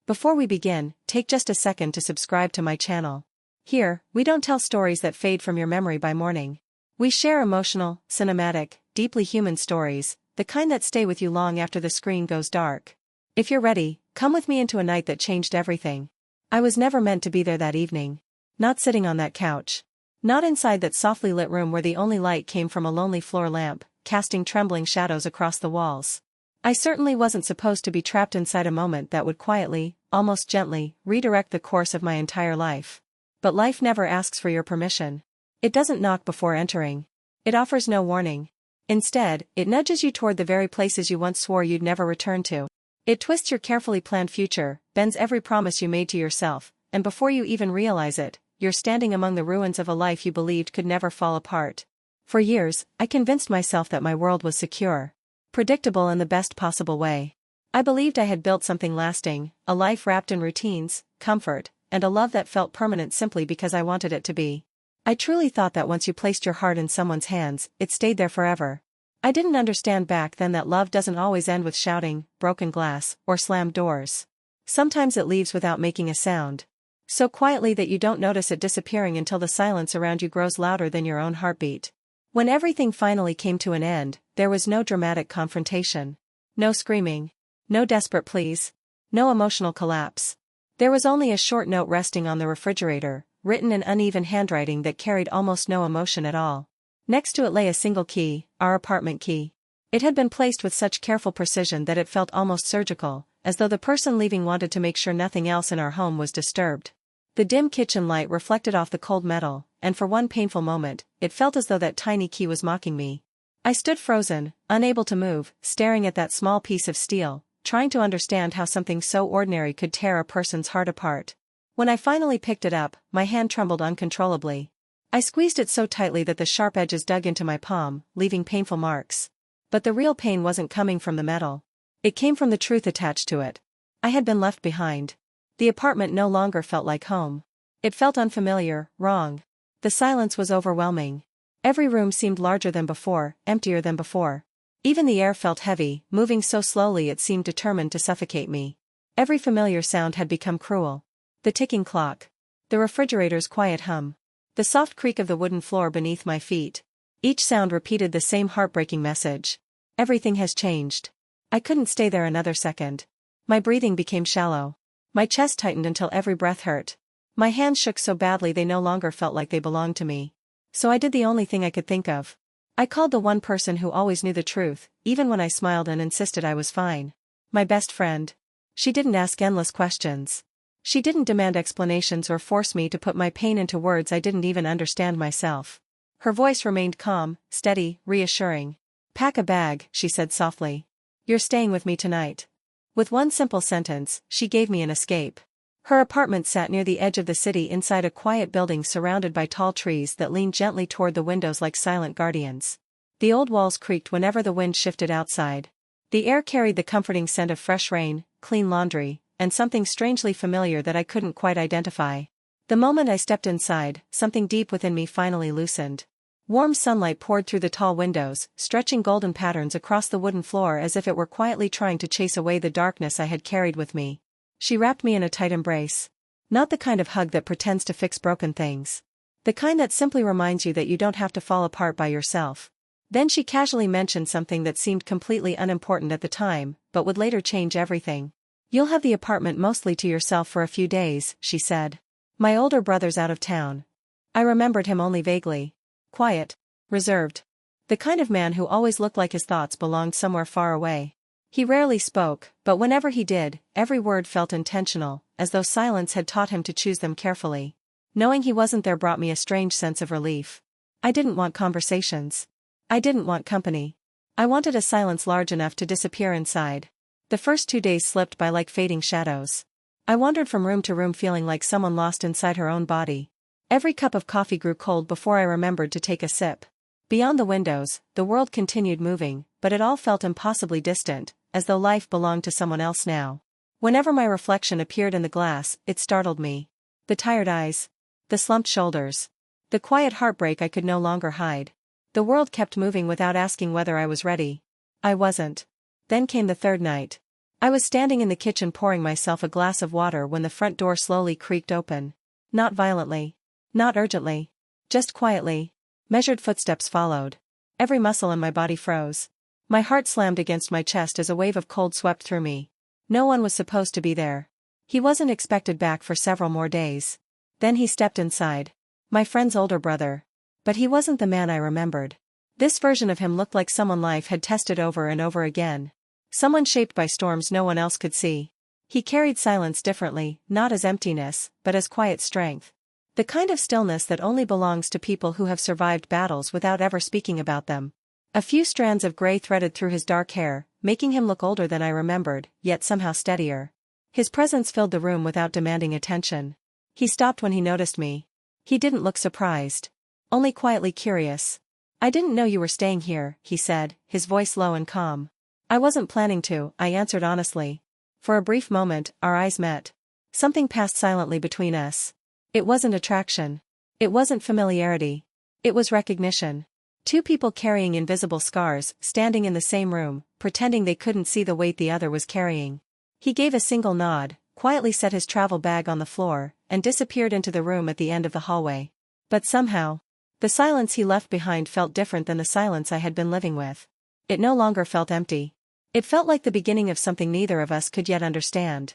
Before we begin, take just a second to subscribe to my channel. Here, we don't tell stories that fade from your memory by morning. We share emotional, cinematic, deeply human stories, the kind that stay with you long after the screen goes dark. If you're ready, come with me into a night that changed everything. I was never meant to be there that evening. Not sitting on that couch. Not inside that softly lit room where the only light came from a lonely floor lamp, casting trembling shadows across the walls. I certainly wasn't supposed to be trapped inside a moment that would quietly, almost gently, redirect the course of my entire life. But life never asks for your permission. It doesn't knock before entering. It offers no warning. Instead, it nudges you toward the very places you once swore you'd never return to. It twists your carefully planned future, bends every promise you made to yourself, and before you even realize it, you're standing among the ruins of a life you believed could never fall apart. For years, I convinced myself that my world was secure. Predictable in the best possible way. I believed I had built something lasting, a life wrapped in routines, comfort, and a love that felt permanent simply because I wanted it to be. I truly thought that once you placed your heart in someone's hands, it stayed there forever. I didn't understand back then that love doesn't always end with shouting, broken glass, or slammed doors. Sometimes it leaves without making a sound. So quietly that you don't notice it disappearing until the silence around you grows louder than your own heartbeat. When everything finally came to an end, there was no dramatic confrontation. No screaming. No desperate pleas. No emotional collapse. There was only a short note resting on the refrigerator, written in uneven handwriting that carried almost no emotion at all. Next to it lay a single key, our apartment key. It had been placed with such careful precision that it felt almost surgical, as though the person leaving wanted to make sure nothing else in our home was disturbed. The dim kitchen light reflected off the cold metal, and for one painful moment, it felt as though that tiny key was mocking me. I stood frozen, unable to move, staring at that small piece of steel, trying to understand how something so ordinary could tear a person's heart apart. When I finally picked it up, my hand trembled uncontrollably. I squeezed it so tightly that the sharp edges dug into my palm, leaving painful marks. But the real pain wasn't coming from the metal. It came from the truth attached to it. I had been left behind. The apartment no longer felt like home. It felt unfamiliar, wrong. The silence was overwhelming. Every room seemed larger than before, emptier than before. Even the air felt heavy, moving so slowly it seemed determined to suffocate me. Every familiar sound had become cruel. The ticking clock. The refrigerator's quiet hum. The soft creak of the wooden floor beneath my feet. Each sound repeated the same heartbreaking message. Everything has changed. I couldn't stay there another second. My breathing became shallow. My chest tightened until every breath hurt. My hands shook so badly they no longer felt like they belonged to me. So I did the only thing I could think of. I called the one person who always knew the truth, even when I smiled and insisted I was fine. My best friend. She didn't ask endless questions. She didn't demand explanations or force me to put my pain into words I didn't even understand myself. Her voice remained calm, steady, reassuring. "Pack a bag," she said softly. "You're staying with me tonight." With one simple sentence, she gave me an escape. Her apartment sat near the edge of the city inside a quiet building surrounded by tall trees that leaned gently toward the windows like silent guardians. The old walls creaked whenever the wind shifted outside. The air carried the comforting scent of fresh rain, clean laundry, and something strangely familiar that I couldn't quite identify. The moment I stepped inside, something deep within me finally loosened. Warm sunlight poured through the tall windows, stretching golden patterns across the wooden floor as if it were quietly trying to chase away the darkness I had carried with me. She wrapped me in a tight embrace. Not the kind of hug that pretends to fix broken things. The kind that simply reminds you that you don't have to fall apart by yourself. Then she casually mentioned something that seemed completely unimportant at the time, but would later change everything. "You'll have the apartment mostly to yourself for a few days," she said. "My older brother's out of town." I remembered him only vaguely. Quiet. Reserved. The kind of man who always looked like his thoughts belonged somewhere far away. He rarely spoke, but whenever he did, every word felt intentional, as though silence had taught him to choose them carefully. Knowing he wasn't there brought me a strange sense of relief. I didn't want conversations. I didn't want company. I wanted a silence large enough to disappear inside. The first 2 days slipped by like fading shadows. I wandered from room to room feeling like someone lost inside her own body. Every cup of coffee grew cold before I remembered to take a sip. Beyond the windows, the world continued moving, but it all felt impossibly distant, as though life belonged to someone else now. Whenever my reflection appeared in the glass, it startled me. The tired eyes. The slumped shoulders. The quiet heartbreak I could no longer hide. The world kept moving without asking whether I was ready. I wasn't. Then came the third night. I was standing in the kitchen pouring myself a glass of water when the front door slowly creaked open. Not violently. Not urgently. Just quietly. Measured footsteps followed. Every muscle in my body froze. My heart slammed against my chest as a wave of cold swept through me. No one was supposed to be there. He wasn't expected back for several more days. Then he stepped inside. My friend's older brother. But he wasn't the man I remembered. This version of him looked like someone life had tested over and over again. Someone shaped by storms no one else could see. He carried silence differently, not as emptiness, but as quiet strength. The kind of stillness that only belongs to people who have survived battles without ever speaking about them. A few strands of gray threaded through his dark hair, making him look older than I remembered, yet somehow steadier. His presence filled the room without demanding attention. He stopped when he noticed me. He didn't look surprised. Only quietly curious. "I didn't know you were staying here," he said, his voice low and calm. "I wasn't planning to," I answered honestly. For a brief moment, our eyes met. Something passed silently between us. It wasn't attraction. It wasn't familiarity. It was recognition. Two people carrying invisible scars, standing in the same room, pretending they couldn't see the weight the other was carrying. He gave a single nod, quietly set his travel bag on the floor, and disappeared into the room at the end of the hallway. But somehow, the silence he left behind felt different than the silence I had been living with. It no longer felt empty. It felt like the beginning of something neither of us could yet understand.